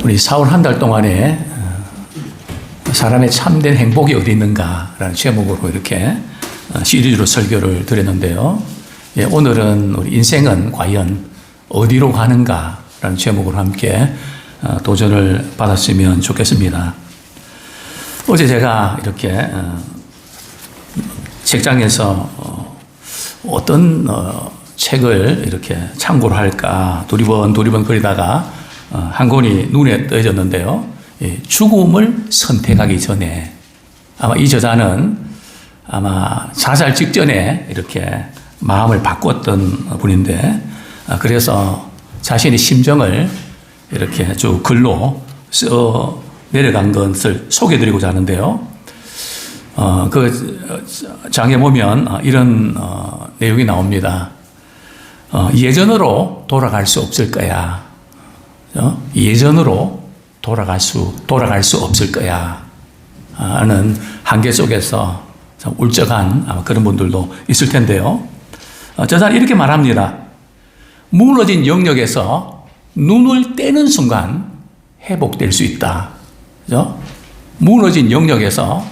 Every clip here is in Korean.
우리 4월 한 달 동안에 사람의 참된 행복이 어디 있는가라는 제목으로 이렇게 시리즈로 설교를 드렸는데요. 예, 오늘은 우리 인생은 과연 어디로 가는가라는 제목으로 함께 도전을 받았으면 좋겠습니다. 어제 제가 이렇게 책장에서 어떤 책을 이렇게 참고를 할까 두리번 거리다가 한 권이 눈에 띄어졌는데요. 죽음을 선택하기 전에, 아마 이 저자는 아마 자살 직전에 이렇게 마음을 바꿨던 분인데, 그래서 자신의 심정을 이렇게 쭉 글로 써 내려간 것을 소개해드리고자 하는데요. 그 장에 보면 이런 내용이 나옵니다. 예전으로 돌아갈 수 없을 거야. 예전으로 돌아갈 수 없을 거야 하는 한계 속에서 참 울적한 아마 그런 분들도 있을 텐데요. 저자는 이렇게 말합니다. 무너진 영역에서 눈을 떼는 순간 회복될 수 있다. 그죠? 무너진 영역에서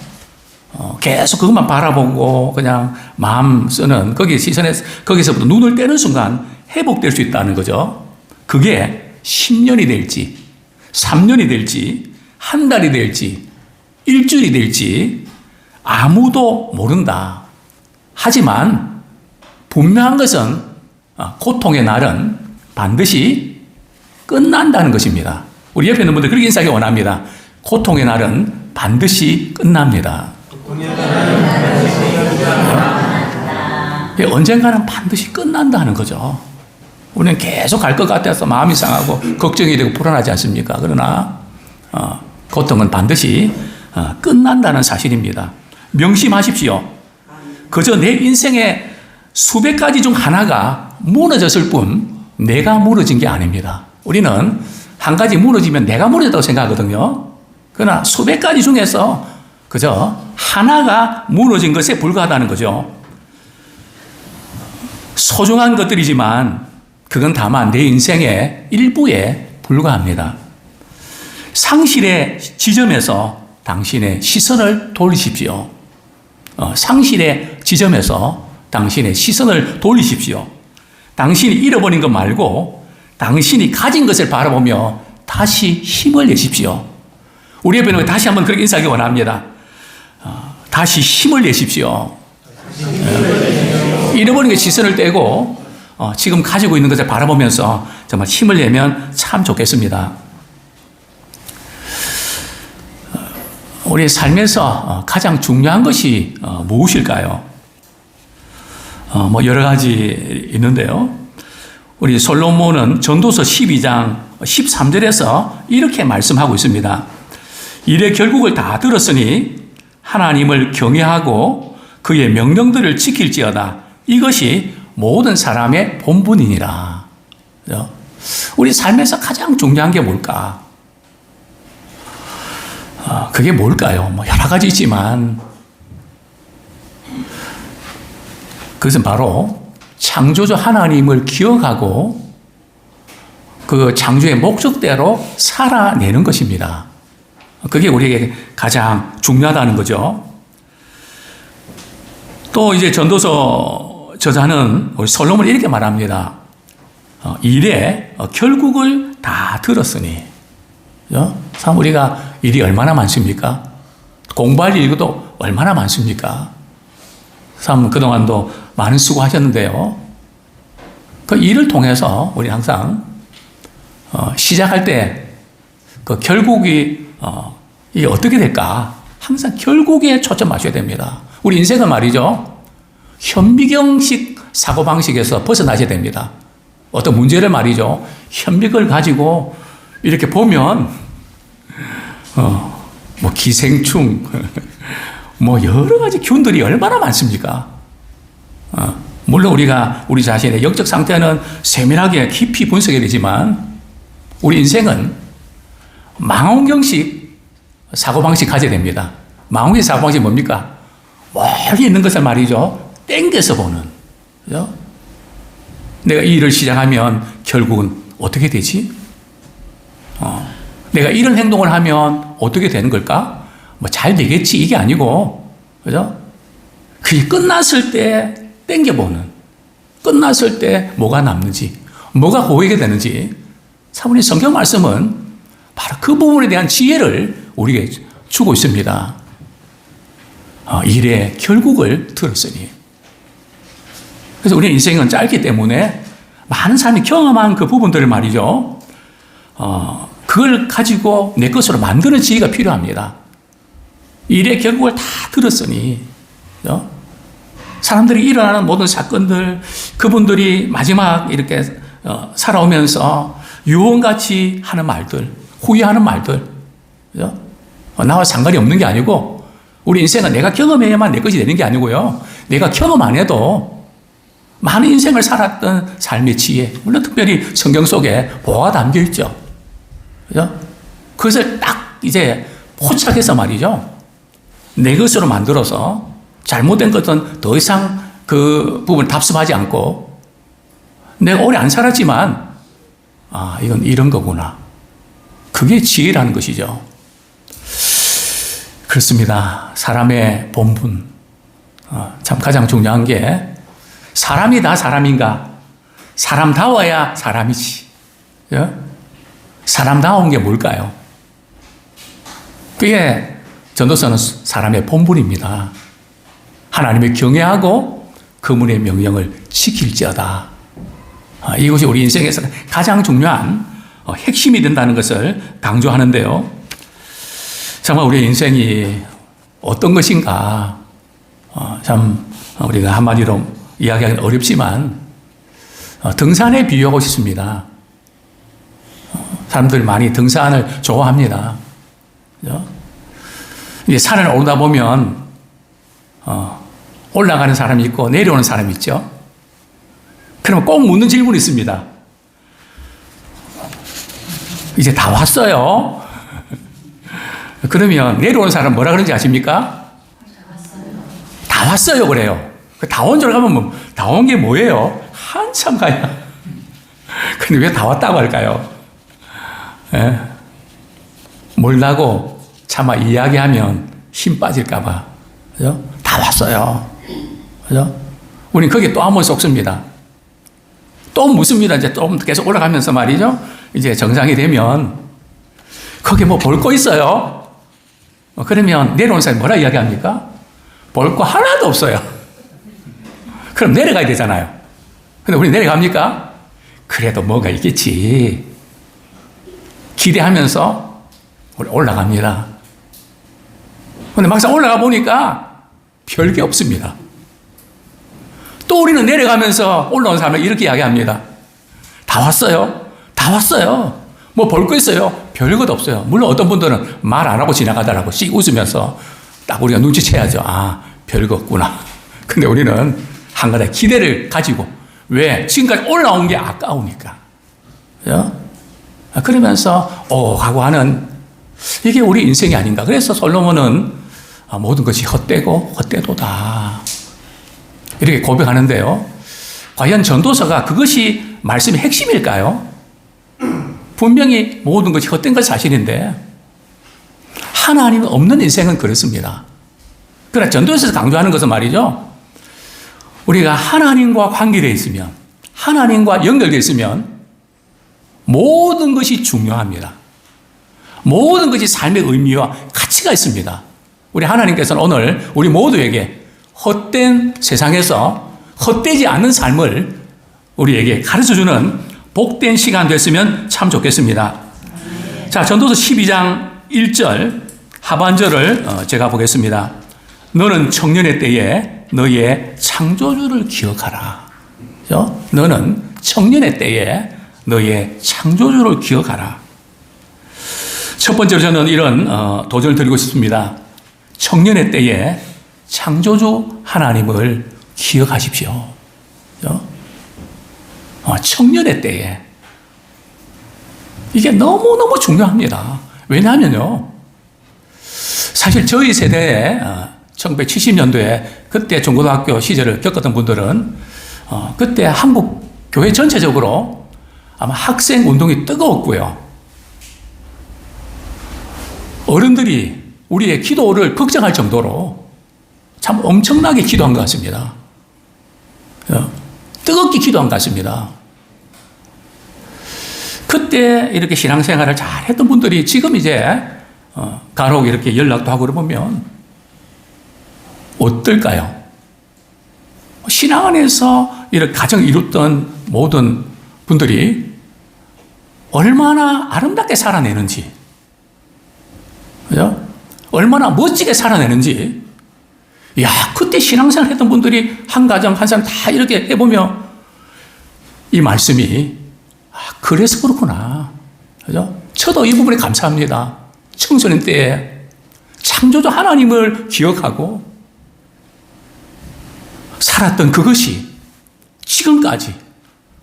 계속 그것만 바라보고 그냥 마음 쓰는 거기서부터 눈을 떼는 순간 회복될 수 있다는 거죠. 그게 10년이 될지 3년이 될지 한 달이 될지 일주일이 될지 아무도 모른다. 하지만 분명한 것은 고통의 날은 반드시 끝난다는 것입니다. 우리 옆에 있는 분들 그렇게 인사하기 원합니다. 고통의 날은 반드시 끝납니다. 언젠가는 반드시 끝난다는 거죠. 우리는 계속 갈 것 같아서 마음이 상하고 걱정이 되고 불안하지 않습니까? 그러나 고통은 반드시 끝난다는 사실입니다. 명심하십시오. 그저 내 인생의 수백 가지 중 하나가 무너졌을 뿐 내가 무너진 게 아닙니다. 우리는 한 가지 무너지면 내가 무너졌다고 생각하거든요. 그러나 수백 가지 중에서 그저 하나가 무너진 것에 불과하다는 거죠. 소중한 것들이지만 그건 다만 내 인생의 일부에 불과합니다. 상실의 지점에서 당신의 시선을 돌리십시오. 상실의 지점에서 당신의 시선을 돌리십시오. 당신이 잃어버린 것 말고 당신이 가진 것을 바라보며 다시 힘을 내십시오. 우리 옆에 있는 다시 한번 그렇게 인사하기 원합니다. 다시 힘을 내십시오. 잃어버린 것 시선을 떼고 지금 가지고 있는 것을 바라보면서 정말 힘을 내면 참 좋겠습니다. 우리 삶에서 가장 중요한 것이 무엇일까요? 여러 가지 있는데요. 우리 솔로몬은 전도서 12장 13절에서 이렇게 말씀하고 있습니다. 이래 결국을 다 들었으니 하나님을 경외하고 그의 명령들을 지킬지어다. 이것이 모든 사람의 본분이니라. 우리 삶에서 가장 중요한 게 뭘까? 그게 뭘까요? 여러 가지 있지만 그것은 바로 창조주 하나님을 기억하고 그 창조의 목적대로 살아내는 것입니다. 그게 우리에게 가장 중요하다는 거죠. 또 이제 전도서 저자는 우리 솔로몬이 이렇게 말합니다. 일에 결국을 다 들었으니. 참 우리가 일이 얼마나 많습니까? 공부할 일도 얼마나 많습니까? 참 그동안도 많은 수고하셨는데요. 그 일을 통해서 우리 항상 시작할 때 그 결국이 이게 어떻게 될까? 항상 결국에 초점 맞춰야 됩니다. 우리 인생은 말이죠. 현미경식 사고방식에서 벗어나셔야 됩니다. 어떤 문제를 말이죠. 현미경을 가지고 이렇게 보면, 기생충, 여러 가지 균들이 얼마나 많습니까? 물론 우리가 우리 자신의 영적 상태는 세밀하게 깊이 분석해야 되지만, 우리 인생은 망원경식 사고방식 가져야 됩니다. 망원경 사고방식이 뭡니까? 멀리 있는 것을 말이죠. 땡겨서 보는. 그죠? 내가 이 일을 시작하면 결국은 어떻게 되지? 내가 이런 행동을 하면 어떻게 되는 걸까? 뭐 잘 되겠지 이게 아니고, 그죠? 그게 끝났을 때 땡겨보는, 끝났을 때 뭐가 남는지, 뭐가 고이게 되는지, 사모님 성경 말씀은 바로 그 부분에 대한 지혜를 우리에게 주고 있습니다. 일의 결국을 들었으니. 그래서 우리 인생은 짧기 때문에 많은 사람이 경험한 그 부분들을 말이죠. 그걸 가지고 내 것으로 만드는 지혜가 필요합니다. 일의 결국을 다 들었으니. 그죠? 사람들이 일어나는 모든 사건들, 그분들이 마지막 이렇게 살아오면서 유언같이 하는 말들, 후회하는 말들, 그죠? 나와 상관이 없는 게 아니고, 우리 인생은 내가 경험해야만 내 것이 되는 게 아니고요. 내가 경험 안 해도 많은 인생을 살았던 삶의 지혜, 물론 특별히 성경 속에 보화가 담겨 있죠. 그죠? 그것을 딱 이제 포착해서 말이죠. 내 것으로 만들어서 잘못된 것은 더 이상 그 부분을 답습하지 않고, 내가 오래 안 살았지만, 이건 이런 거구나. 그게 지혜라는 것이죠. 그렇습니다. 사람의 본분. 참 가장 중요한 게, 사람이 다 사람인가? 사람다워야 사람이지. 예? 사람다운 게 뭘까요? 그게 전도서는 사람의 본분입니다. 하나님을 경외하고 그분의 명령을 지킬지어다. 이것이 우리 인생에서 가장 중요한 핵심이 된다는 것을 강조하는데요. 정말 우리의 인생이 어떤 것인가, 참 우리가 한마디로 이야기하기는 어렵지만 등산에 비유하고 싶습니다. 사람들 많이 등산을 좋아합니다. 이제 산을 오르다 보면 올라가는 사람이 있고 내려오는 사람이 있죠. 그러면 꼭 묻는 질문이 있습니다. 이제 다 왔어요. 그러면 내려오는 사람 뭐라 그런지 아십니까? 다 왔어요 그래요. 다 온 줄 가면 뭐, 다 온 게 뭐예요? 한참 가야. 근데 왜 다 왔다고 할까요? 예? 몰라고 차마 이야기하면 힘 빠질까봐. 그죠? 다 왔어요. 그죠? 우린 거기에 또 한 번 쏙습니다. 또 묻습니다. 이제 좀 계속 올라가면서 말이죠. 이제 정상이 되면, 거기 뭐 볼 거 있어요? 그러면 내려온 사람이 뭐라 이야기합니까? 볼 거 하나도 없어요. 그럼 내려가야 되잖아요. 근데 우리 내려갑니까? 그래도 뭐가 있겠지. 기대하면서 우리 올라갑니다. 근데 막상 올라가 보니까 별게 없습니다. 또 우리는 내려가면서 올라온 사람을 이렇게 이야기합니다. 다 왔어요. 다 왔어요. 뭐 볼 거 있어요? 별것 없어요. 물론 어떤 분들은 말 안 하고 지나가더라고. 씩 웃으면서 딱 우리가 눈치채야죠. 별거 없구나. 근데 우리는 한 가지 기대를 가지고, 왜? 지금까지 올라온 게 아까우니까. 그죠? 그러면서 하고 하는, 이게 우리 인생이 아닌가. 그래서 솔로몬은 모든 것이 헛되고 헛되도다, 이렇게 고백하는데요. 과연 전도서가 그것이 말씀의 핵심일까요? 분명히 모든 것이 헛된 건 사실인데, 하나님 없는 인생은 그렇습니다. 그러나 전도서에서 강조하는 것은 말이죠, 우리가 하나님과 관계되어 있으면, 하나님과 연결되어 있으면 모든 것이 중요합니다. 모든 것이 삶의 의미와 가치가 있습니다. 우리 하나님께서는 오늘 우리 모두에게 헛된 세상에서 헛되지 않는 삶을 우리에게 가르쳐주는 복된 시간 됐으면 참 좋겠습니다. 자, 전도서 12장 1절 하반절을 제가 보겠습니다. 너는 청년의 때에 너의 창조주를 기억하라. 그죠? 너는 청년의 때에 너의 창조주를 기억하라. 첫 번째로 저는 이런 도전을 드리고 싶습니다. 청년의 때에 창조주 하나님을 기억하십시오. 그죠? 청년의 때에. 이게 너무너무 중요합니다. 왜냐하면요, 사실 저희 세대에 1970년도에 그때 중고등학교 시절을 겪었던 분들은 그때 한국 교회 전체적으로 아마 학생 운동이 뜨거웠고요. 어른들이 우리의 기도를 걱정할 정도로 참 엄청나게 기도한 것 같습니다. 뜨겁게 기도한 것 같습니다. 그때 이렇게 신앙생활을 잘 했던 분들이 지금 이제 간혹 이렇게 연락도 하고 그러면 어떨까요? 신앙 안에서 이렇게 가정 이뤘던 모든 분들이 얼마나 아름답게 살아내는지, 그죠? 얼마나 멋지게 살아내는지, 야, 그때 신앙생활 했던 분들이 한 가정, 한 사람 다 이렇게 해보면 이 말씀이, 아, 그래서 그렇구나. 그죠? 저도 이 부분에 감사합니다. 청소년 때에 창조주 하나님을 기억하고 살았던 그것이 지금까지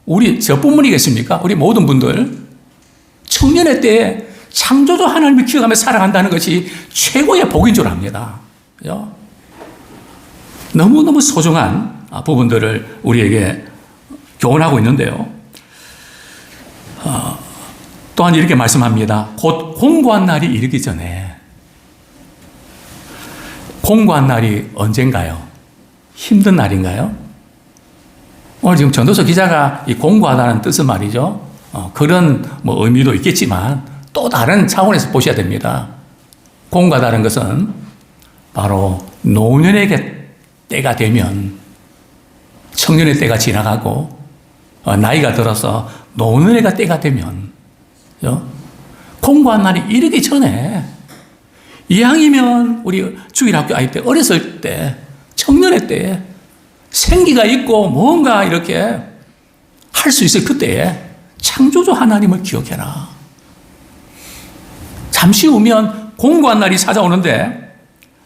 우리 저뿐만이겠습니까? 우리 모든 분들 청년의 때에 창조주 하나님을 기억하며 살아간다는 것이 최고의 복인 줄 압니다. 그죠? 너무너무 소중한 부분들을 우리에게 교훈하고 있는데요. 또한 이렇게 말씀합니다. 곧 공고한 날이 이르기 전에. 공고한 날이 언젠가요? 힘든 날인가요? 오늘 지금 전도서 기자가 이 공고하다는 뜻은 말이죠. 그런 뭐 의미도 있겠지만 또 다른 차원에서 보셔야 됩니다. 공고하다는 것은 바로 노년의 때가 되면 청년의 때가 지나가고 나이가 들어서 노년의 때가 되면 공고한 날이 이르기 전에 이왕이면 우리 주일학교 아이 때 어렸을 때 청년의 때에 생기가 있고 뭔가 이렇게 할 수 있을 그때에 창조주 하나님을 기억해라. 잠시 후면 공고한 날이 찾아오는데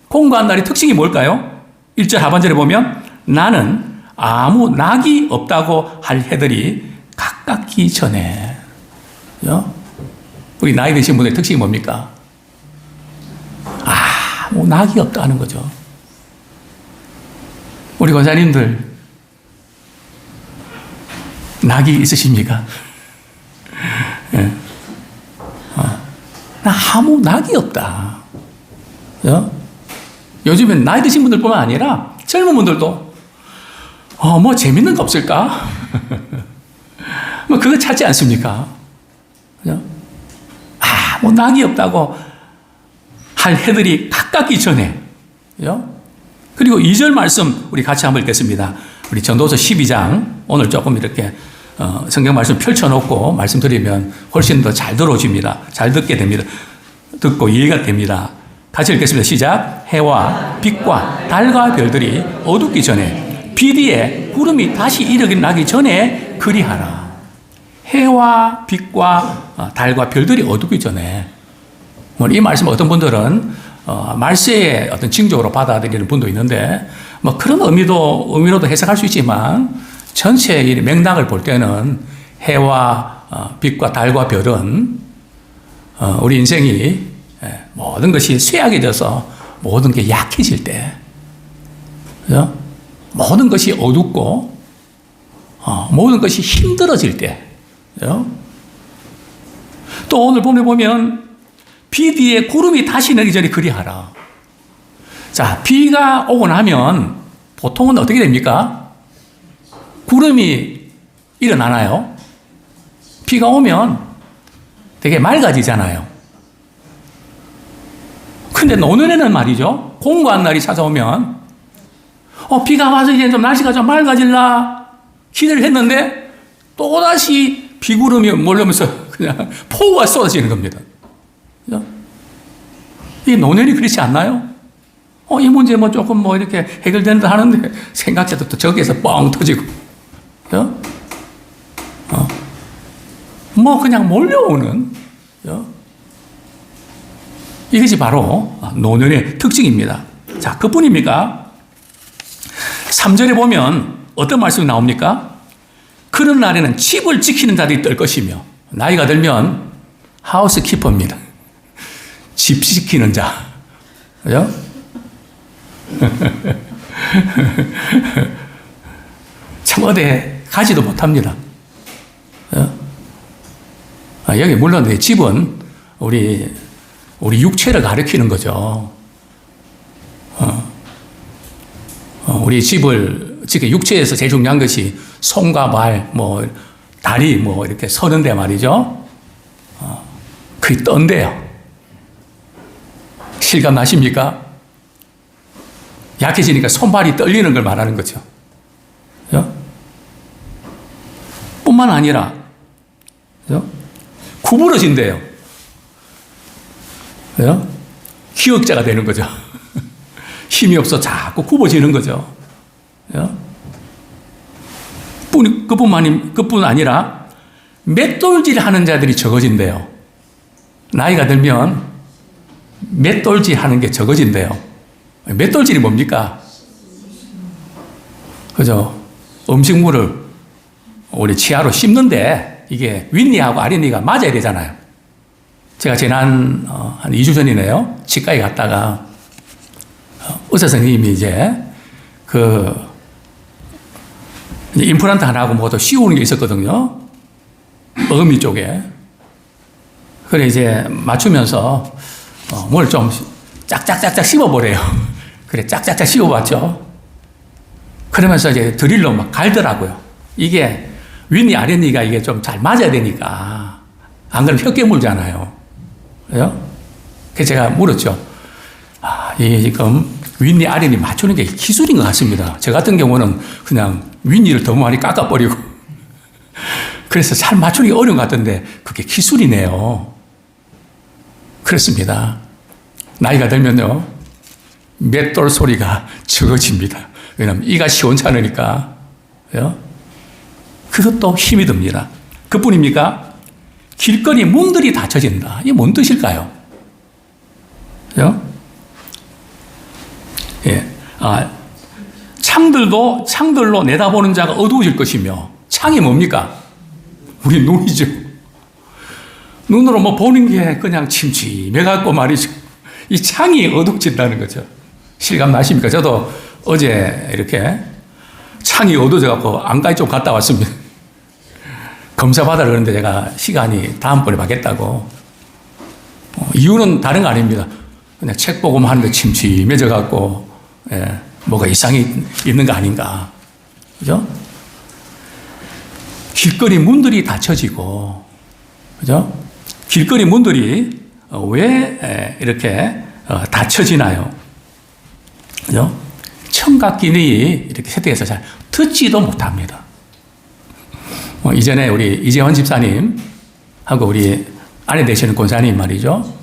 공고한 날의 특징이 뭘까요? 1절 하반절에 보면 나는 아무 낙이 없다고 할 해들이 가깝기 전에. 우리 나이 드신 분의 특징이 뭡니까? 아무 낙이 없다는 거죠. 우리 권사님들 낙이 있으십니까? 예. 나 아무 낙이 없다. 요즘엔 나이 드신 분들뿐만 아니라 젊은 분들도 뭐 재밌는 거 없을까? 뭐 그거 찾지 않습니까? 뭐 낙이 없다고 할 해들이 가깝기 전에. 그리고 2절 말씀 우리 같이 한번 읽겠습니다. 우리 전도서 12장 오늘 조금 이렇게 성경 말씀 펼쳐놓고 말씀드리면 훨씬 더 잘 들어오십니다. 잘 듣게 됩니다. 듣고 이해가 됩니다. 같이 읽겠습니다. 시작. 해와 빛과 달과 별들이 어둡기 전에 빛 위에 구름이 다시 일어나기 전에 그리하라. 해와 빛과 달과 별들이 어둡기 전에. 이 말씀 어떤 분들은 말세의 어떤 징조로 받아들이는 분도 있는데 뭐 그런 의미로도 해석할 수 있지만 전체의 맥락을 볼 때는 해와 빛과 달과 별은 우리 인생이 모든 것이 쇠약해져서 모든 게 약해질 때, 그죠? 모든 것이 어둡고 모든 것이 힘들어질 때, 그죠? 또 오늘 보면 빛 위에 구름이 다시 내리기 전에 그리하라. 자, 비가 오고 나면 보통은 어떻게 됩니까? 구름이 일어나나요? 비가 오면 되게 맑아지잖아요. 근데 노년에는 말이죠. 공고한 날이 찾아오면 비가 와서 이제 좀 날씨가 좀 맑아질라 기대를 했는데 또다시 비구름이 몰려오면서 그냥 폭우가 쏟아지는 겁니다. 그죠? 이 노년이 그렇지 않나요? 이 문제 뭐 조금 뭐 이렇게 해결된다 하는데 생각해도 또 저기에서 뻥 터지고. 그죠? 뭐 그냥 몰려오는. 그죠? 이것이 바로 노년의 특징입니다. 자, 그뿐입니까? 3절에 보면 어떤 말씀이 나옵니까? 그런 날에는 집을 지키는 자들이 뜰 것이며, 나이가 들면 하우스키퍼입니다. 집 지키는 자. 그죠? 참 어디 가지도 못합니다. 여기 물론 집은 우리 우리 육체를 가리키는 거죠. 우리 집을, 즉, 육체에서 제일 중요한 것이 손과 발, 다리, 이렇게 서는데 말이죠. 그게 떤대요. 실감 나십니까? 약해지니까 손발이 떨리는 걸 말하는 거죠. 그죠? 뿐만 아니라, 그죠? 구부러진대요. 그죠? 기역자가 되는 거죠. 힘이 없어 자꾸 굽어지는 거죠. 그뿐 아니라 맷돌질 하는 자들이 적어진대요. 나이가 들면 맷돌질 하는 게 적어진대요. 맷돌질이 뭡니까? 그죠? 음식물을 우리 치아로 씹는데 이게 윗니하고 아랫니가 맞아야 되잖아요. 제가 지난 한 2주 전이네요. 치과에 갔다가 의사 선생님이 이제 임플란트 하나하고 뭐도 씌우는 게 있었거든요. 어금니 쪽에. 그래 이제 맞추면서 뭘 좀 짝짝짝짝 씹어보래요. 그래 짝짝짝 씹어봤죠. 그러면서 이제 드릴로 막 갈더라고요. 이게 윗니 아랫니가 이게 좀 잘 맞아야 되니까. 안 그러면 혀 깨물잖아요. 그래서 제가 물었죠. 이게 지금 윗니 아랫니 맞추는 게 기술인 것 같습니다. 저 같은 경우는 그냥 윗니를 너무 많이 깎아버리고 그래서 잘 맞추는 게 어려운 것 같던데 그게 기술이네요. 그렇습니다. 나이가 들면요 맷돌 소리가 적어집니다. 왜냐하면 이가 시원찮으니까. 그것도 힘이 듭니다. 그뿐입니까? 길거리 문들이 닫혀진다. 이게 뭔 뜻일까요? 예. 창들로 내다보는 자가 어두워질 것이며, 창이 뭡니까? 우리 눈이죠. 눈으로 보는 게 그냥 침침해갖고 말이죠. 이 창이 어두워진다는 거죠. 실감 나십니까? 저도 어제 이렇게 창이 어두워져갖고 안과에 좀 갔다 왔습니다. 검사 받으러 그러는데 제가 시간이 다음번에 받겠다고. 이유는 다른 거 아닙니다. 그냥 책 보고만 하는데 침침해져갖고, 예, 뭐가 이상이 있는 거 아닌가. 그죠? 길거리 문들이 닫혀지고, 그죠? 길거리 문들이 왜 이렇게 닫혀지나요? 그죠? 청각기능이 이렇게 세팅해서 잘 듣지도 못합니다. 이전에 우리 이재원 집사님하고 우리 아내 되시는 권사님 말이죠.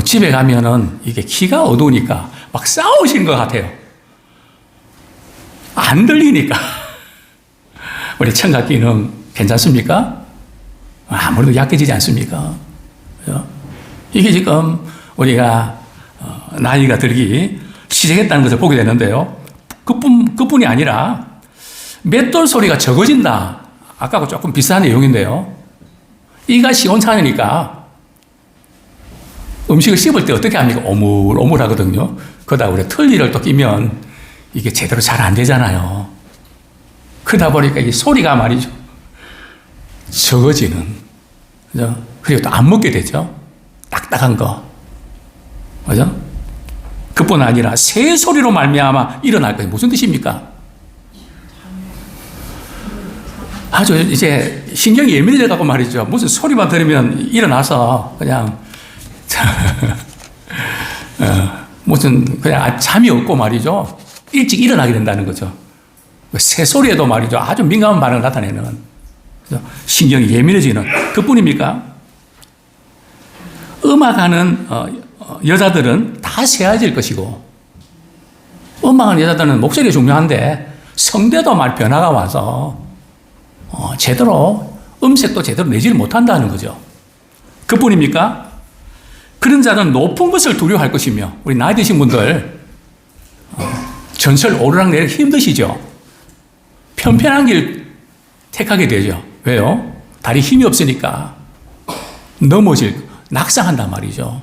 집에 가면은 이게 귀가 어두우니까 막 싸우신 것 같아요. 안 들리니까. 우리 청각기능 괜찮습니까? 아무래도 약해지지 않습니까? 그죠? 이게 지금 우리가 나이가 들기 시작했다는 것을 보게 되는데요. 그뿐이 아니라 맷돌 소리가 적어진다. 아까하고 조금 비슷한 내용인데요. 이가 시원찮으니까 음식을 씹을 때 어떻게 합니까? 오물오물 하거든요. 그러다 우리 틀니를 또 끼면 이게 제대로 잘 안 되잖아요. 그러다 보니까 이 소리가 말이죠. 적어지는. 그죠? 그리고 또 안 먹게 되죠. 딱딱한 거. 그죠? 그뿐 아니라 새 소리로 말미암아 일어날 거예요. 무슨 뜻입니까? 아주 이제 신경이 예민해져 갖고 말이죠. 무슨 소리만 들으면 일어나서 그냥 무슨 그냥 잠이 없고 말이죠. 일찍 일어나게 된다는 거죠. 새 소리에도 말이죠. 아주 민감한 반응을 나타내는 신경이 예민해지는 그뿐입니까? 음악하는 여자들은 다 새해질 것이고 음악하는 여자들은 목소리가 중요한데 성대도 말 변화가 와서 제대로 음색도 제대로 내지를 못한다는 거죠. 그뿐입니까? 그런 자는 높은 것을 두려워할 것이며 우리 나이 드신 분들 전철 오르락내리락 힘드시죠? 편편한 길 택하게 되죠. 왜요? 다리 힘이 없으니까 낙상한단 말이죠.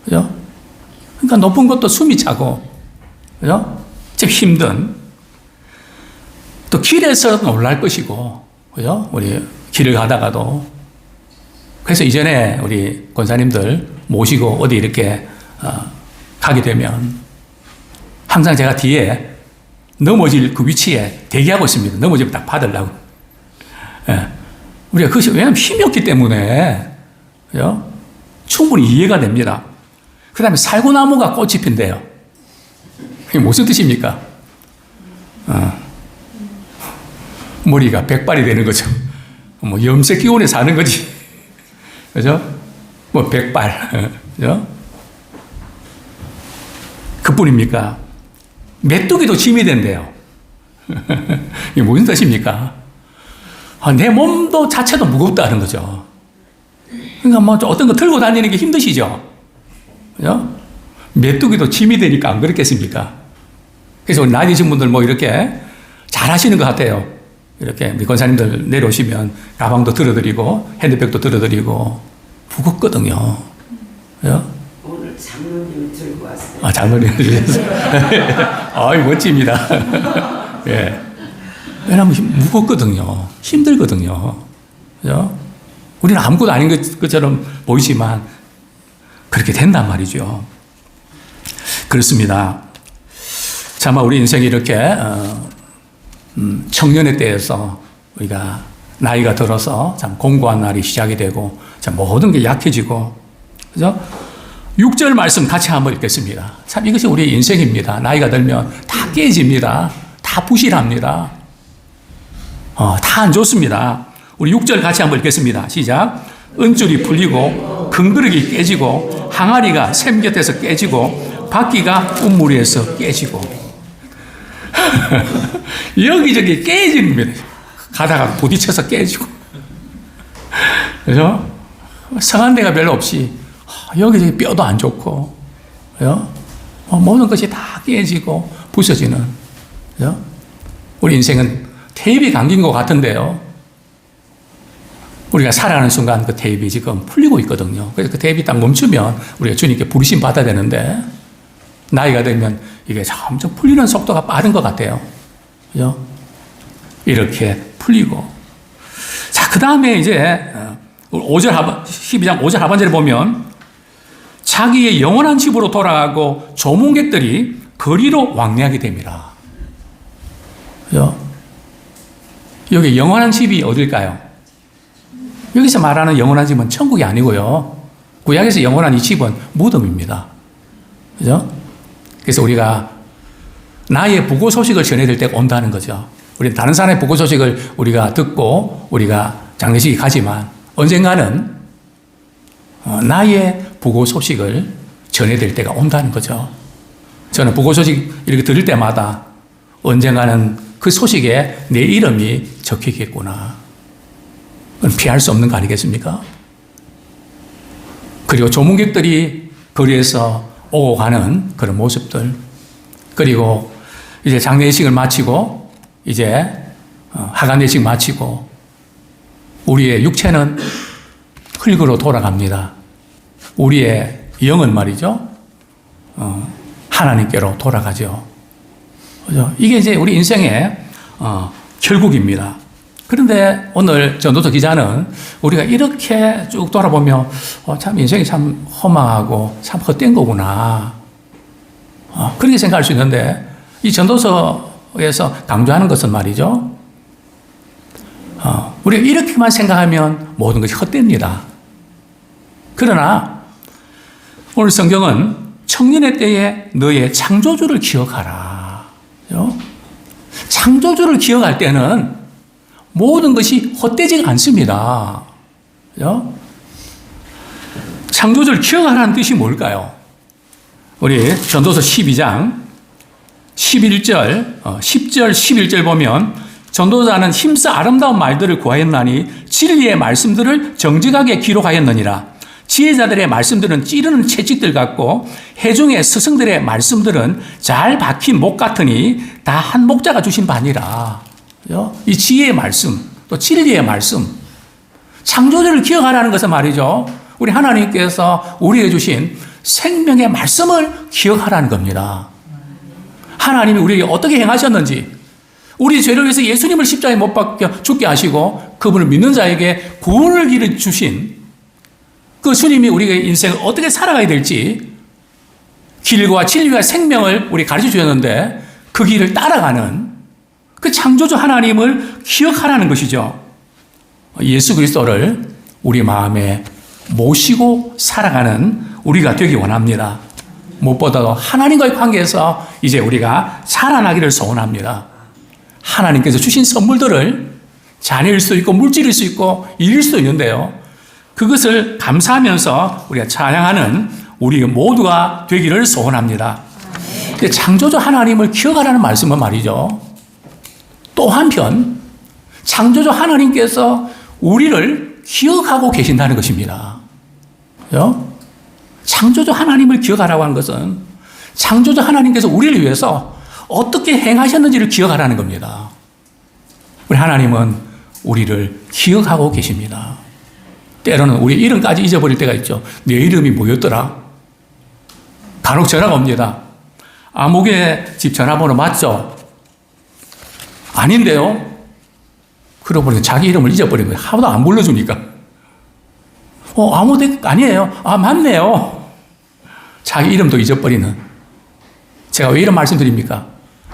그죠? 그러니까 높은 것도 숨이 차고, 그죠? 좀 힘든. 또 길에서 놀랄 것이고, 그죠? 우리 길을 가다가도. 그래서 이전에 우리 권사님들 모시고 어디 이렇게 가게 되면 항상 제가 뒤에 넘어질 그 위치에 대기하고 있습니다. 넘어지면 딱 받으려고. 예. 우리가 그것이 왜냐하면 힘이 없기 때문에 그죠? 충분히 이해가 됩니다. 그 다음에 살구나무가 꽃이 핀대요. 이게 무슨 뜻입니까? 머리가 백발이 되는 거죠. 뭐 염색 기운에 사는 거지. 그죠? 뭐 백발. 그죠? 그뿐입니까? 메뚜기도 짐이 된대요. 이게 무슨 뜻입니까? 내 몸도 자체도 무겁다는 거죠. 그러니까 뭐 어떤 거 들고 다니는 게 힘드시죠? 그죠? 메뚜기도 짐이 되니까 안 그렇겠습니까? 그래서 우리 나이 드신 분들 뭐 이렇게 잘 하시는 것 같아요. 이렇게 우리 권사님들 내려오시면 가방도 들어드리고 핸드백도 들어드리고 무겁거든요. 그죠? 오늘 장로님 들고 왔어요. 장로님 주셨어요. 아이, 멋집니다. 예. 왜냐하면 무겁거든요. 힘들거든요. 그죠? 우리는 아무것도 아닌 것처럼 보이지만 그렇게 된단 말이죠. 그렇습니다. 차마 우리 인생이 이렇게 청년의 때에서 우리가 나이가 들어서 참 공고한 날이 시작이 되고 참 모든 게 약해지고 그죠? 6절 말씀 같이 한번 읽겠습니다. 참 이것이 우리의 인생입니다. 나이가 들면 다 깨집니다. 다 부실합니다. 다 안 좋습니다. 우리 6절 같이 한번 읽겠습니다. 시작. 은줄이 풀리고 금그릇이 깨지고 항아리가 샘 곁에서 깨지고 바퀴가 운무리에서 깨지고 여기저기 깨지는 겁니다. 가다가 부딪혀서 깨지고 그죠? 성한 데가 별로 없이 여기저기 뼈도 안 좋고 그죠? 모든 것이 다 깨지고 부서지는 그죠? 우리 인생은 테이프가 감긴 것 같은데요. 우리가 살아가는 순간 그 테이프가 지금 풀리고 있거든요. 그래서 그 테이프가 딱 멈추면 우리가 주님께 부르심 받아야 되는데 나이가 들면 이게 점점 풀리는 속도가 빠른 것 같아요. 그죠? 이렇게 풀리고. 자, 그 다음에 이제 12장 5절 하반절에 보면 자기의 영원한 집으로 돌아가고 조문객들이 거리로 왕래하게 됩니다. 그죠? 여기 영원한 집이 어딜까요? 여기서 말하는 영원한 집은 천국이 아니고요. 구약에서 영원한 이 집은 무덤입니다. 그죠? 그래서 우리가 나의 부고 소식을 전해드릴 때가 온다는 거죠. 우리는 다른 사람의 부고 소식을 우리가 듣고 우리가 장례식에 가지만 언젠가는 나의 부고 소식을 전해드릴 때가 온다는 거죠. 저는 부고 소식 이렇게 들을 때마다 언젠가는 그 소식에 내 이름이 적히겠구나. 그건 피할 수 없는 거 아니겠습니까? 그리고 조문객들이 거리에서 오고 가는 그런 모습들. 그리고 이제 장례식을 마치고 이제 하간례식 마치고 우리의 육체는 흙으로 돌아갑니다. 우리의 영은 말이죠. 하나님께로 돌아가죠. 그죠? 이게 이제 우리 인생의 결국입니다. 그런데 오늘 전도서 기자는 우리가 이렇게 쭉 돌아보면 참 인생이 참 허망하고 참 헛된 거구나. 그렇게 생각할 수 있는데 이 전도서에서 강조하는 것은 말이죠. 우리가 이렇게만 생각하면 모든 것이 헛됩니다. 그러나 오늘 성경은 청년의 때에 너의 창조주를 기억하라. 창조주를 기억할 때는 모든 것이 헛되지가 않습니다. 창조주를 기억하라는 뜻이 뭘까요? 우리 전도서 12장 11절, 10절, 11절 보면 전도자는 힘써 아름다운 말들을 구하였나니 진리의 말씀들을 정직하게 기록하였느니라. 지혜자들의 말씀들은 찌르는 채찍들 같고 회중의 스승들의 말씀들은 잘 박힌 목 같으니 다 한 목자가 주신 바니라. 이 지혜의 말씀, 또 진리의 말씀, 창조주를 기억하라는 것은 말이죠. 우리 하나님께서 우리에게 주신 생명의 말씀을 기억하라는 겁니다. 하나님이 우리에게 어떻게 행하셨는지, 우리 죄를 위해서 예수님을 십자가에 못 박혀 죽게 하시고 그분을 믿는 자에게 구원을 이루어 주신 그 주님이 우리의 인생을 어떻게 살아가야 될지 길과 진리와 생명을 우리 가르쳐 주셨는데 그 길을 따라가는 그 창조주 하나님을 기억하라는 것이죠. 예수 그리스도를 우리 마음에 모시고 살아가는 우리가 되기 원합니다. 무엇보다도 하나님과의 관계에서 이제 우리가 살아나기를 소원합니다. 하나님께서 주신 선물들을 자녀일 수도 있고 물질일 수 있고 일일 수도 있는데요. 그것을 감사하면서 우리가 찬양하는 우리 모두가 되기를 소원합니다. 창조주 하나님을 기억하라는 말씀은 말이죠. 또 한편 창조주 하나님께서 우리를 기억하고 계신다는 것입니다. 그죠? 창조주 하나님을 기억하라고 하는 것은 창조주 하나님께서 우리를 위해서 어떻게 행하셨는지를 기억하라는 겁니다. 우리 하나님은 우리를 기억하고 계십니다. 때로는 우리 이름까지 잊어버릴 때가 있죠. 내 이름이 뭐였더라? 간혹 전화가 옵니다. 아무개 집 전화번호 맞죠? 아닌데요? 그러고 보니까 자기 이름을 잊어버린 거예요. 하나도 안 불러주니까. 아무데 아니에요. 아, 맞네요. 자기 이름도 잊어버리는. 제가 왜 이런 말씀 드립니까?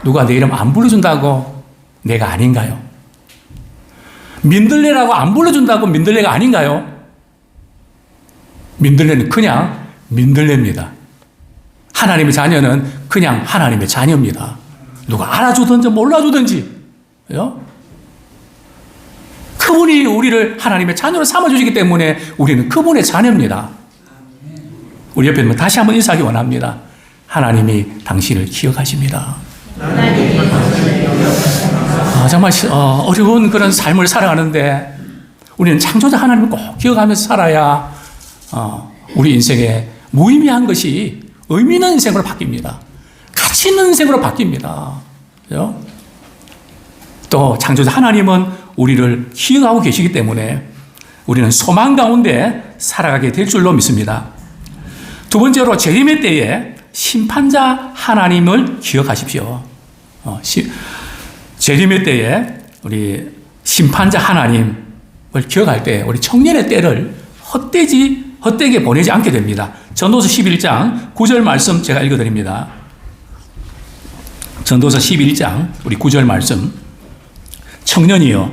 누가 내 이름 안 불러준다고 내가 아닌가요? 민들레라고 안 불러준다고 민들레가 아닌가요? 민들레는 그냥 민들레입니다. 하나님의 자녀는 그냥 하나님의 자녀입니다. 누가 알아주든지 몰라주든지. 그죠? 그분이 우리를 하나님의 자녀로 삼아주시기 때문에 우리는 그분의 자녀입니다. 우리 옆에 있는 다시 한번 인사하기 원합니다. 하나님이 당신을 기억하십니다. 정말 어려운 그런 삶을 살아가는데 우리는 창조자 하나님을 꼭 기억하면서 살아야 우리 인생에 무의미한 것이 의미 있는 인생으로 바뀝니다. 가치 있는 인생으로 바뀝니다. 그죠? 또 창조자 하나님은 우리를 기억하고 계시기 때문에 우리는 소망 가운데 살아가게 될 줄로 믿습니다. 두 번째로 재림의 때에 심판자 하나님을 기억하십시오. 재림의 때에 우리 심판자 하나님을 기억할 때 우리 청년의 때를 헛되게 보내지 않게 됩니다. 전도서 11장 9절 말씀 제가 읽어드립니다. 전도서 11장 우리 9절 말씀. 청년이여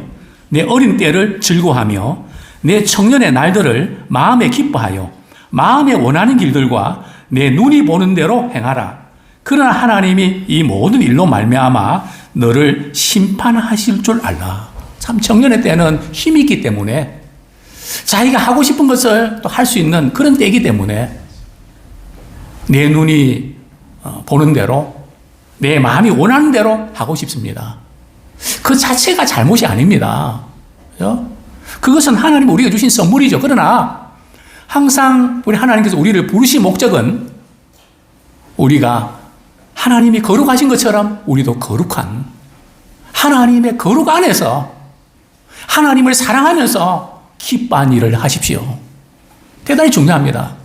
내 어린 때를 즐거워하며 내 청년의 날들을 마음에 기뻐하여 마음에 원하는 길들과 내 눈이 보는 대로 행하라. 그러나 하나님이 이 모든 일로 말미암아 너를 심판하실 줄 알라. 참 청년의 때는 힘이 있기 때문에 자기가 하고 싶은 것을 또 할 수 있는 그런 때이기 때문에 내 눈이 보는 대로 내 마음이 원하는 대로 하고 싶습니다. 그 자체가 잘못이 아닙니다. 그죠? 그것은 하나님 우리가 주신 선물이죠. 그러나 항상 우리 하나님께서 우리를 부르신 목적은 우리가 하나님이 거룩하신 것처럼 우리도 거룩한 하나님의 거룩 안에서 하나님을 사랑하면서 기뻐한 일을 하십시오. 대단히 중요합니다.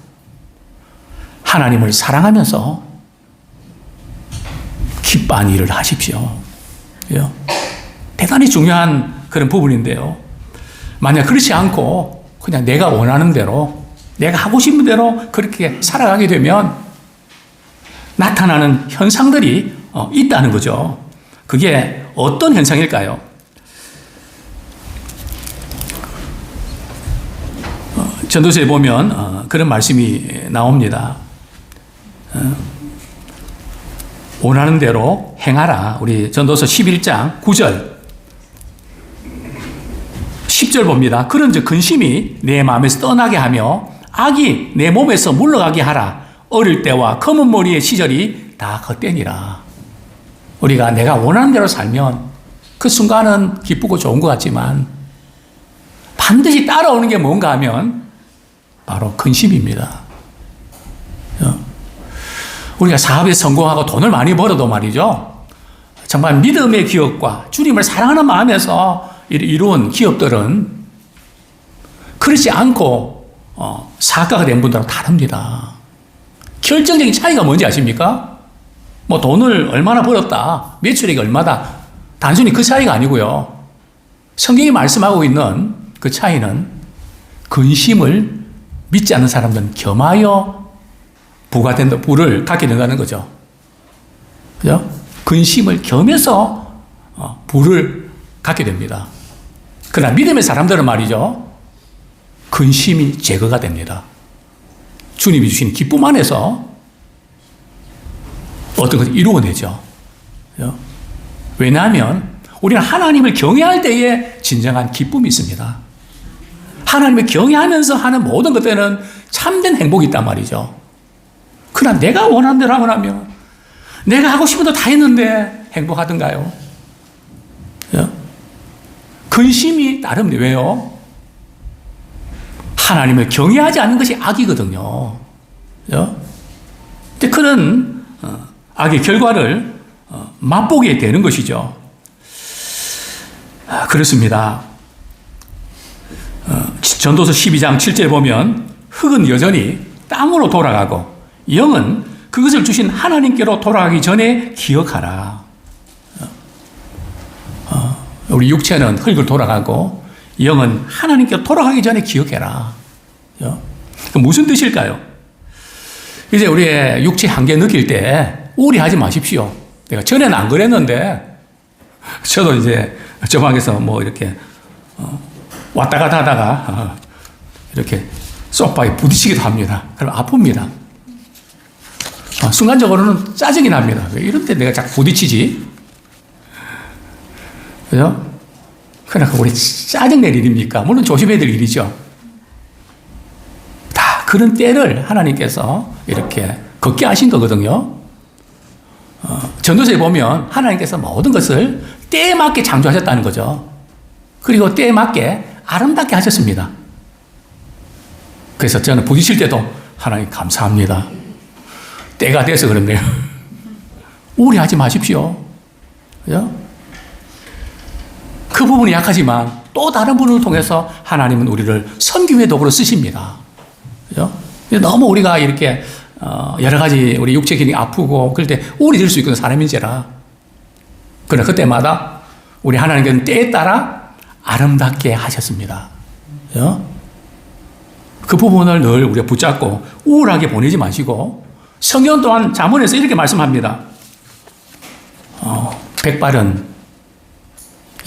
하나님을 사랑하면서 기뻐한 일을 하십시오. 그죠? 대단히 중요한 그런 부분인데요. 만약 그렇지 않고 그냥 내가 원하는 대로 내가 하고 싶은 대로 그렇게 살아가게 되면 나타나는 현상들이 있다는 거죠. 그게 어떤 현상일까요? 전도서에 보면 그런 말씀이 나옵니다. 원하는 대로 행하라. 우리 전도서 11장 9절 10절 봅니다. 그런즉 근심이 내 마음에서 떠나게 하며 악이 내 몸에서 물러가게 하라. 어릴 때와 검은 머리의 시절이 다 헛되니라. 우리가 내가 원하는 대로 살면 그 순간은 기쁘고 좋은 것 같지만 반드시 따라오는 게 뭔가 하면 바로 근심입니다. 우리가 사업에 성공하고 돈을 많이 벌어도 말이죠. 정말 믿음의 기업과 주님을 사랑하는 마음에서 이루은 기업들은 그렇지 않고 사업가가 된 분들은 다릅니다. 결정적인 차이가 뭔지 아십니까? 뭐 돈을 얼마나 벌었다, 매출액이 얼마다, 단순히 그 차이가 아니고요. 성경이 말씀하고 있는 그 차이는 근심을 믿지 않는 사람들은 겸하여 부를 갖게 된다는 거죠. 그죠? 근심을 겸해서 부를 갖게 됩니다. 그러나 믿음의 사람들은 말이죠. 근심이 제거가 됩니다. 주님이 주신 기쁨 안에서 어떤 것을 이루어내죠. 그죠? 왜냐하면 우리는 하나님을 경외할 때에 진정한 기쁨이 있습니다. 하나님을 경외하면서 하는 모든 것들은 참된 행복이 있단 말이죠. 그러나 내가 원하는 대로 하면 내가 하고 싶은 대로 다 했는데 행복하던가요? 근심이 따릅니다. 왜요? 하나님을 경외하지 않는 것이 악이거든요. 근데 그런 악의 결과를 맛보게 되는 것이죠. 그렇습니다. 전도서 12장 7절에 보면 흙은 여전히 땅으로 돌아가고 영은 그것을 주신 하나님께로 돌아가기 전에 기억하라. 우리 육체는 흙을 돌아가고 영은 하나님께로 돌아가기 전에 기억해라. 무슨 뜻일까요? 이제 우리의 육체 한계 느낄 때 우울해하지 마십시오. 내가 전에는 안 그랬는데 저도 이제 저 방에서 뭐 이렇게 왔다 갔다 하다가 이렇게 소파에 부딪히기도 합니다. 그럼 아픕니다. 순간적으로는 짜증이 납니다. 왜 이런 때 내가 자꾸 부딪히지? 그죠? 그러나 우리 짜증낼 일입니까? 물론 조심해야 될 일이죠. 다 그런 때를 하나님께서 이렇게 걷게 하신 거거든요. 전도서에 보면 하나님께서 모든 것을 때에 맞게 창조하셨다는 거죠. 그리고 때에 맞게 아름답게 하셨습니다. 그래서 저는 부딪힐 때도 하나님 감사합니다. 때가 돼서 그렇네요. 우울해하지 마십시오. 그죠? 그 부분이 약하지만 또 다른 분을 통해서 하나님은 우리를 선교의 도구로 쓰십니다. 그죠? 너무 우리가 이렇게 여러 가지 우리 육체 기능이 아프고 그럴 때 우울이 될 수 있거든요. 사람인지라. 그러나 그때마다 우리 하나님께서는 때에 따라 아름답게 하셨습니다. 그죠? 그 부분을 늘 우리가 붙잡고 우울하게 보내지 마시고 성경 또한 잠언에서 이렇게 말씀합니다. 백발은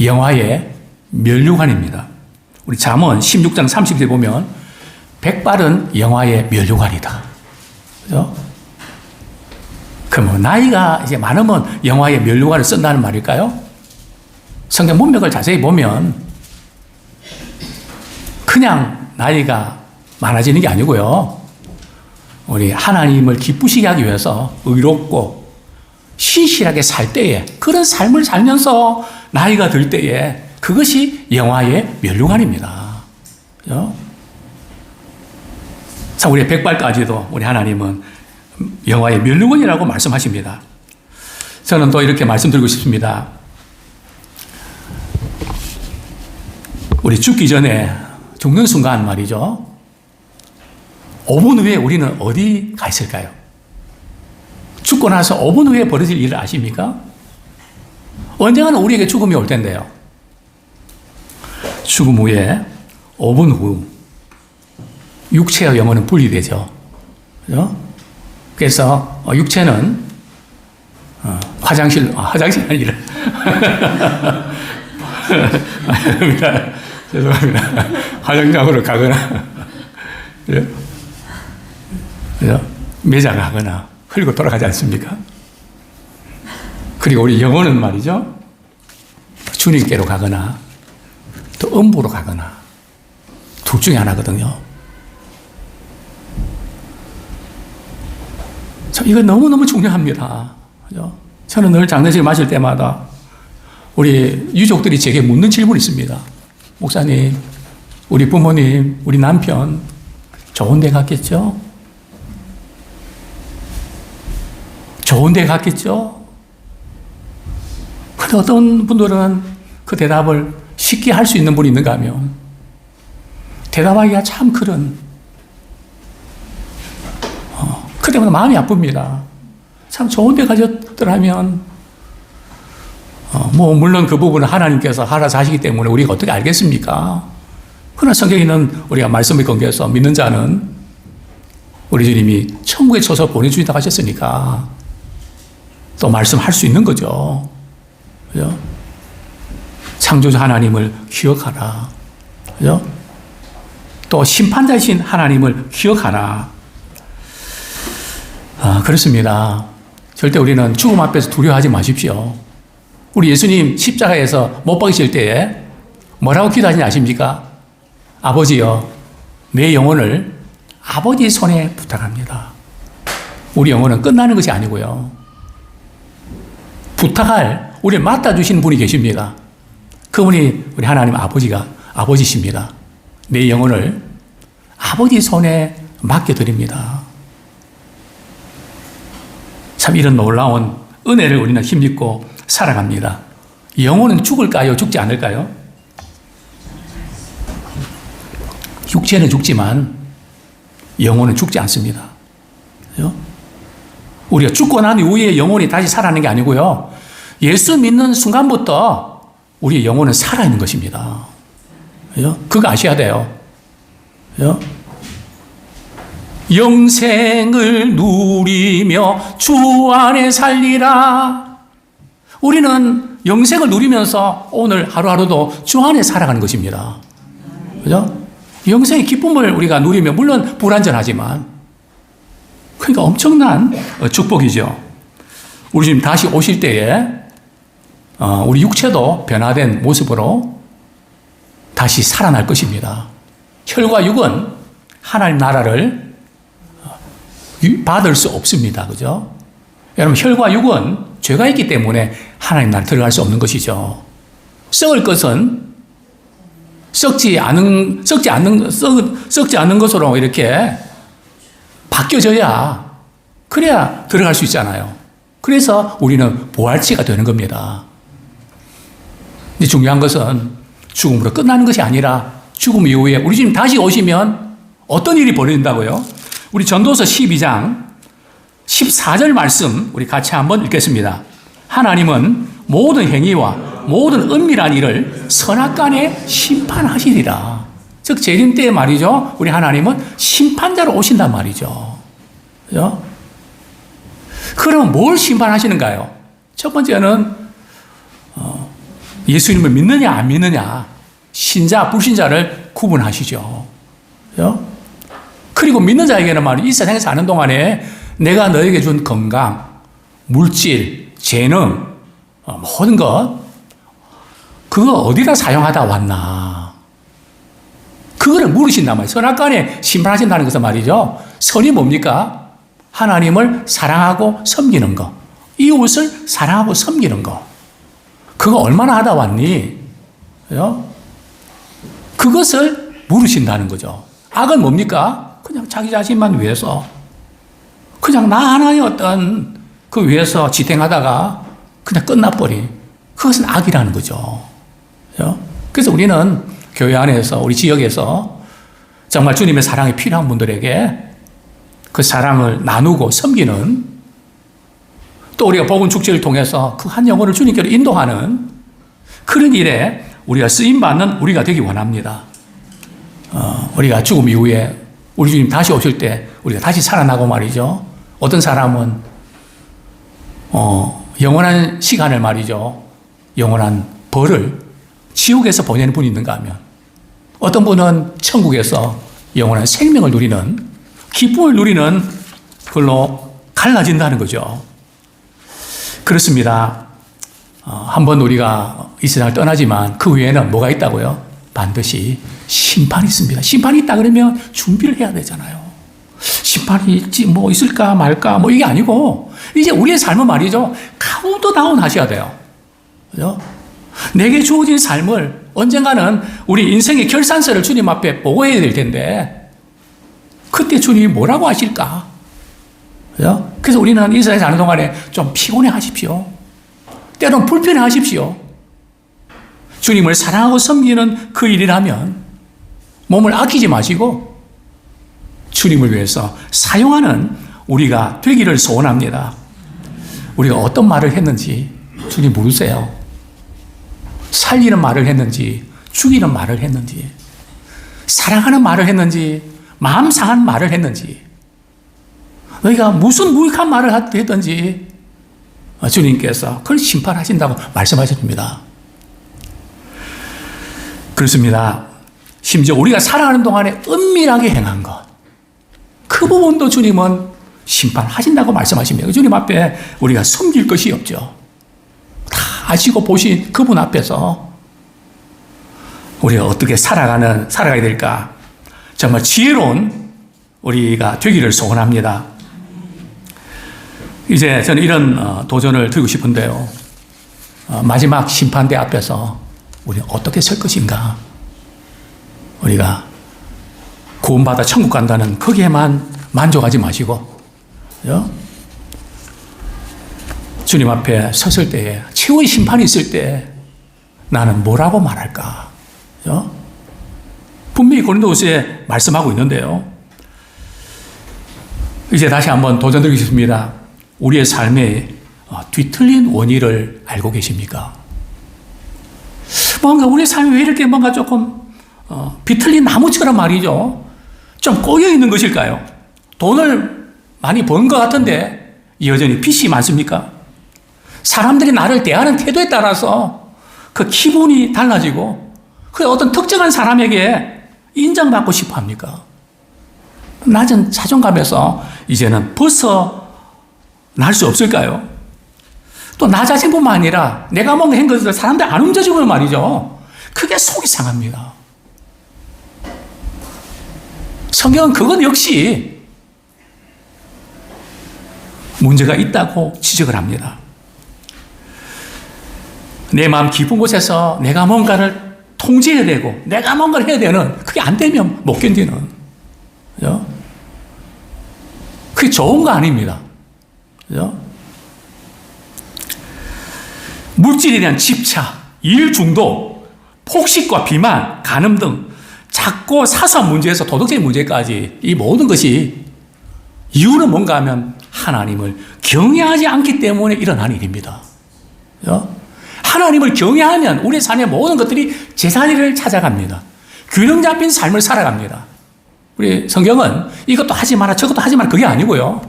영화의 면류관입니다. 우리 잠언 16장 30절 보면 백발은 영화의 면류관이다. 그죠? 그럼 나이가 이제 많으면 영화의 면류관을 쓴다는 말일까요? 성경 문맥을 자세히 보면 그냥 나이가 많아지는 게 아니고요. 우리 하나님을 기쁘시게 하기 위해서 의롭고 신실하게 살 때에 그런 삶을 살면서 나이가 들 때에 그것이 영화의 면류관입니다. 그죠? 자, 우리의 백발까지도 우리 하나님은 영화의 면류관이라고 말씀하십니다. 저는 또 이렇게 말씀드리고 싶습니다. 우리 죽기 전에 죽는 순간 말이죠. 5분 후에 우리는 어디 가 있을까요? 죽고 나서 5분 후에 벌어질 일을 아십니까? 언젠가는 우리에게 죽음이 올 텐데요. 죽음 후에 5분 후 육체와 영혼은 분리되죠. 그죠? 그래서 육체는 화장실이 아니라 죄송합니다. 화장장으로 가거나 매장하거나 흘리고 돌아가지 않습니까? 그리고 우리 영혼은 말이죠. 주님께로 가거나 또 음부로 가거나 둘 중에 하나거든요. 이거 너무너무 중요합니다. 그죠? 저는 늘 장례식 마실 때마다 우리 유족들이 제게 묻는 질문이 있습니다. 목사님, 우리 부모님, 우리 남편 좋은 데 갔겠죠? 좋은 데 갔겠죠? 근데 어떤 분들은 그 대답을 쉽게 할 수 있는 분이 있는가 하면 대답하기가 참 그런 그 때문에 마음이 아픕니다. 참 좋은 데 가셨더라면 뭐 물론 그 부분은 하나님께서 알아서 하시기 때문에 우리가 어떻게 알겠습니까? 그러나 성경에는 우리가 말씀을 건개해서 믿는 자는 우리 주님이 천국에 쳐서 보내주신다고 하셨으니까 또 말씀할 수 있는 거죠. 그죠? 창조주 하나님을 기억하라. 그죠? 또 심판자이신 하나님을 기억하라. 그렇습니다. 절대 우리는 죽음 앞에서 두려워하지 마십시오. 우리 예수님 십자가에서 못 박이실 때에 뭐라고 기도하시는지 아십니까? 아버지여, 내 영혼을 아버지 손에 부탁합니다. 우리 영혼은 끝나는 것이 아니고요. 부탁할, 우리를 맡아주시는 분이 계십니다. 그분이 우리 하나님 아버지십니다. 내 영혼을 아버지 손에 맡겨드립니다. 참 이런 놀라운 은혜를 우리는 힘입고 살아갑니다. 영혼은 죽을까요? 죽지 않을까요? 육체는 죽지만 영혼은 죽지 않습니다. 그죠? 우리가 죽고 난 이후에 영혼이 다시 살아나는 게 아니고요. 예수 믿는 순간부터 우리의 영혼은 살아있는 것입니다. 그죠? 그거 아셔야 돼요. 그죠? 영생을 누리며 주 안에 살리라. 우리는 영생을 누리면서 오늘 하루하루도 주 안에 살아가는 것입니다. 그죠? 영생의 기쁨을 우리가 누리면 물론 불완전하지만 그러니까 엄청난 축복이죠. 우리 주님 다시 오실 때에 우리 육체도 변화된 모습으로 다시 살아날 것입니다. 혈과 육은 하나님 나라를 받을 수 없습니다. 그죠? 여러분, 혈과 육은 죄가 있기 때문에 하나님 나라에 들어갈 수 없는 것이죠. 썩을 것은 썩지 않는 것으로 이렇게 바뀌어져야, 그래야 들어갈 수 있잖아요. 그래서 우리는 부활체가 되는 겁니다. 근데 중요한 것은 죽음으로 끝나는 것이 아니라 죽음 이후에 우리 주님 다시 오시면 어떤 일이 벌어진다고요? 우리 전도서 12장 14절 말씀 우리 같이 한번 읽겠습니다. 하나님은 모든 행위와 모든 은밀한 일을 선악간에 심판하시리라. 즉 재림 때 말이죠. 우리 하나님은 심판자로 오신단 말이죠. 그죠? 그럼 뭘 심판하시는가요? 첫 번째는 예수님을 믿느냐 안 믿느냐, 신자 불신자를 구분하시죠. 그죠? 그리고 믿는 자에게는 말이죠. 이 세상에 사는 동안에 내가 너에게 준 건강, 물질, 재능, 모든 것, 그거 어디다 사용하다 왔나? 그거를 물으신단 말이에요. 선악간에 심판하신다는 것은 말이죠. 선이 뭡니까? 하나님을 사랑하고 섬기는 거. 이웃을 사랑하고 섬기는 거. 그거 얼마나 하다 왔니? 그죠? 그것을 물으신다는 거죠. 악은 뭡니까? 그냥 자기 자신만 위해서, 그냥 나 하나의 어떤 그 위해서 지탱하다가 그냥 끝나버린, 그것은 악이라는 거죠. 그죠? 그래서 우리는 교회 안에서, 우리 지역에서 정말 주님의 사랑이 필요한 분들에게 그 사랑을 나누고 섬기는, 또 우리가 복음 축제를 통해서 그 한 영혼을 주님께로 인도하는 그런 일에 우리가 쓰임받는 우리가 되기 원합니다. 우리가 죽음 이후에 우리 주님 다시 오실 때 우리가 다시 살아나고 말이죠. 어떤 사람은 영원한 시간을 말이죠. 영원한 벌을 지옥에서 보내는 분이 있는가 하면, 어떤 분은 천국에서 영원한 생명을 누리는, 기쁨을 누리는 걸로 갈라진다는 거죠. 그렇습니다. 한번 우리가 이 세상을 떠나지만 그 외에는 뭐가 있다고요? 반드시 심판이 있습니다. 심판이 있다 그러면 준비를 해야 되잖아요. 심판이 있지 뭐 있을까 말까 뭐 이게 아니고, 이제 우리의 삶은 말이죠. 카운트다운 하셔야 돼요. 그죠? 내게 주어진 삶을 언젠가는 우리 인생의 결산서를 주님 앞에 보고해야 될 텐데, 그때 주님이 뭐라고 하실까? 그죠? 그래서 우리는 이 세상에 사는 동안에 좀 피곤해 하십시오. 때로는 불편해 하십시오. 주님을 사랑하고 섬기는 그 일이라면 몸을 아끼지 마시고 주님을 위해서 사용하는 우리가 되기를 소원합니다. 우리가 어떤 말을 했는지 주님 물으세요. 살리는 말을 했는지, 죽이는 말을 했는지, 사랑하는 말을 했는지, 마음 상한 말을 했는지, 너희가 무슨 무익한 말을 했든지 주님께서 그걸 심판하신다고 말씀하셨습니다. 그렇습니다. 심지어 우리가 살아가는 동안에 은밀하게 행한 것, 그 부분도 주님은 심판하신다고 말씀하십니다. 주님 앞에 우리가 숨길 것이 없죠. 다 아시고 보신 그분 앞에서 우리가 어떻게 살아가야 될까? 정말 지혜로운 우리가 되기를 소원합니다. 이제 저는 이런 도전을 드리고 싶은데요. 마지막 심판대 앞에서 우리는 어떻게 설 것인가? 우리가 구원받아 천국 간다는 거기에만 만족하지 마시고, 주님 앞에 섰을 때에, 최후의 심판이 있을 때 나는 뭐라고 말할까? 분명히 고린도후서에 말씀하고 있는데요. 이제 다시 한번 도전드리겠습니다. 우리의 삶에 뒤틀린 원인을 알고 계십니까? 뭔가 우리의 삶이 왜 이렇게 뭔가 조금 비틀린 나무처럼 말이죠. 좀 꼬여 있는 것일까요? 돈을 많이 번 것 같은데 여전히 빚이 많습니까? 사람들이 나를 대하는 태도에 따라서 그 기분이 달라지고 그 어떤 특정한 사람에게 인정받고 싶어 합니까? 낮은 자존감에서 이제는 벗어날 수 없을까요? 또 나 자신뿐만 아니라 내가 뭔가 한 것을 사람들 안 움켜쥐면 말이죠. 그게 속이 상합니다. 성경은 그건 역시 문제가 있다고 지적을 합니다. 내 마음 깊은 곳에서 내가 뭔가를 통제해야 되고 내가 뭔가를 해야 되는, 그게 안 되면 못 견디는, 그게 좋은 거 아닙니다. 물질에 대한 집착, 일 중독, 폭식과 비만, 간음 등 작고 사소한 문제에서 도덕적인 문제까지 이 모든 것이 이유는 뭔가 하면 하나님을 경외하지 않기 때문에 일어난 일입니다. 하나님을 경외하면 우리 삶의 모든 것들이 제자리를 찾아갑니다. 균형 잡힌 삶을 살아갑니다. 우리 성경은 이것도 하지 마라 저것도 하지 마라 그게 아니고요.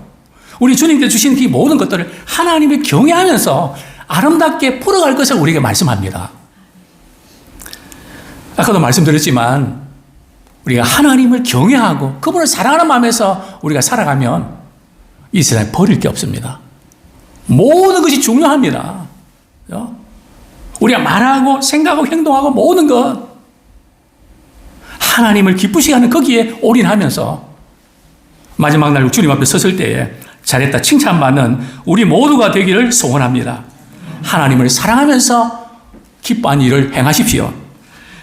우리 주님께서 주신 이 모든 것들을 하나님을 경외하면서 아름답게 풀어갈 것을 우리에게 말씀합니다. 아까도 말씀드렸지만 우리가 하나님을 경외하고 그분을 사랑하는 마음에서 우리가 살아가면 이 세상에 버릴 게 없습니다. 모든 것이 중요합니다. 우리가 말하고 생각하고 행동하고 모든 것 하나님을 기쁘시게 하는 거기에 올인하면서 마지막 날 주님 앞에 섰을 때에 잘했다 칭찬받는 우리 모두가 되기를 소원합니다. 하나님을 사랑하면서 기뻐하는 일을 행하십시오.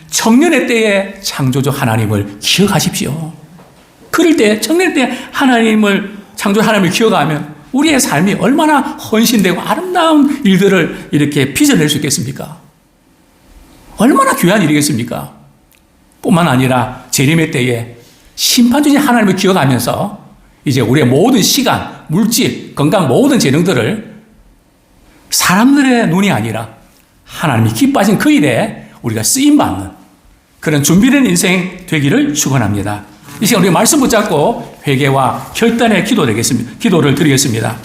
청년의 때에 창조주 하나님을 기억하십시오. 그럴 때 청년 때 창조주 하나님을 기억하면 우리의 삶이 얼마나 헌신되고 아름다운 일들을 이렇게 빚어낼 수 있겠습니까? 얼마나 귀한 일이겠습니까? 뿐만 아니라 재림의 때에 심판주신 하나님을 기억하면서 이제 우리의 모든 시간, 물질, 건강 모든 재능들을 사람들의 눈이 아니라 하나님이 기뻐하신 그 일에 우리가 쓰임받는 그런 준비된 인생 되기를 축원합니다. 이 시간 우리 말씀 붙잡고 회개와 결단의 기도를 드리겠습니다.